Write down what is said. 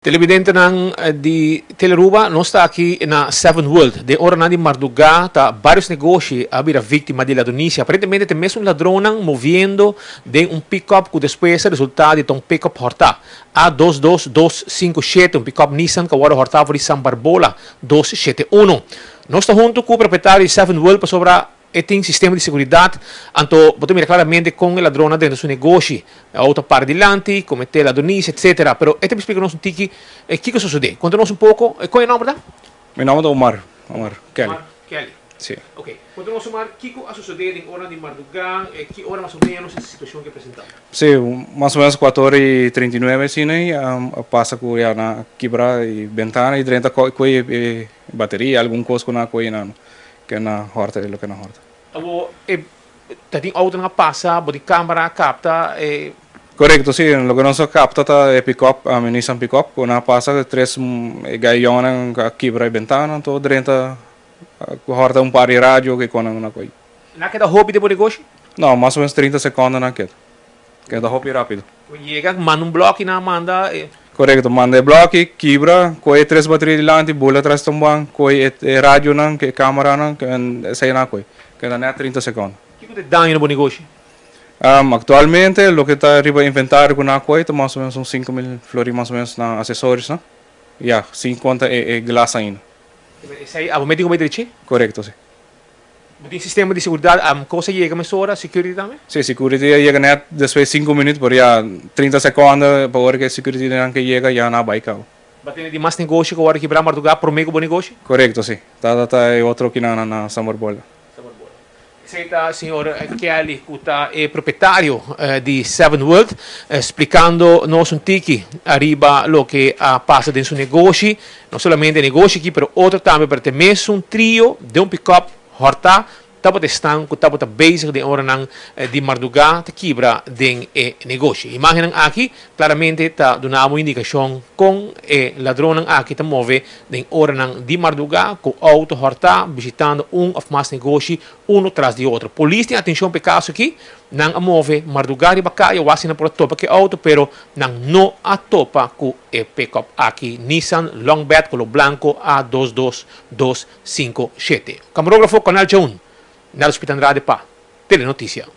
Televidente di Teleruba non sta aqui na Seven World. De ora na di Marduga, tá vários negócios a vir a vítima de ladronice. Aparentemente tem mesmo um ladrão movendo de pick-up que depois resultado de pick-up horta. A22257, pick-up Nissan que agora horta por San Barbola 271. Nós estamos junto com o proprietário de Seven World para sobre tem sistema de seguridade, então podemos ver claramente com a ladrona dentro do seu negócio, a outra parte delante, cometer ladronice, etc. Pero este me explica-nos um tiki, o que sucede? Conta-nos um pouco, qual é o nome, verdade? Meu nome é Omar Kelly. Omar Kelly. Sim. Ok. Conta-nos, Omar, o que sucede em hora de Mardugan, que hora mais ou menos essa situação que apresentamos? Sim, mais ou menos 4h39, assim, passa com a quebra e ventana e dentro com bateria, alguma coisa que na horta, é o que na horta. Abo, tem auto na passa, de câmera capta. Correcto, sí, lo que nos capta é pick-up, a Nissan pick-up, quando passa três gaiões que quebra a ventana, então dentro horta par de rádio que quando na coisa. Na que da hobby de negócio? Não, mais ou menos 30 segundos na que da hobby rápido. Chega, manda bloco na manda. Correcto, manda bloco, quebra, coi três baterias delante, bola atrás também, coi rádio não, que câmera não, que sai na coi. Que dá 30 segundos. O que é dano no negócio? Actualmente, o que está arriba inventário com a coisa, mais ou menos uns 5.000 flores mais ou menos na acessórios, não? Já, 50 é glass ainda. Isso aí, o médico vai dizer? Correto, sim. Tem sistema de segurança, a coisa chega mais hora, security também? Sim, security chega net depois 5 minutos, por já 30 segundos, para hora que security não chega, já na bike. Batendo de mais negócio que agora quebrar Marduga, prometo bom negócio? Correto, sim. Tá outro aqui na Summer Bowl. Senta, senhor Kelly, que é proprietário de Seven World, explicando nos um tiki arriba lo que passa dentro do negócio, não somente negócio aqui, mas outro também pertence um trio de pick-up horta, tapa testan, que tapa basic de orang de Marduga, te quebra de negócio. Imaginem aqui, claramente está dando uma indicação com ladrão aqui te move de orang de Marduga, com auto horta, visitando ou mais negócio, um atrás de outro. Polícia tem atenção para caso aqui, não move Marduga de Bacaia, o assina por topa que auto, pero não a topa com pick-up aqui, Nissan Longbed, color blanco A22257. Camarógrafo, canal 1. Nelson Pitandrade para Telenotícia.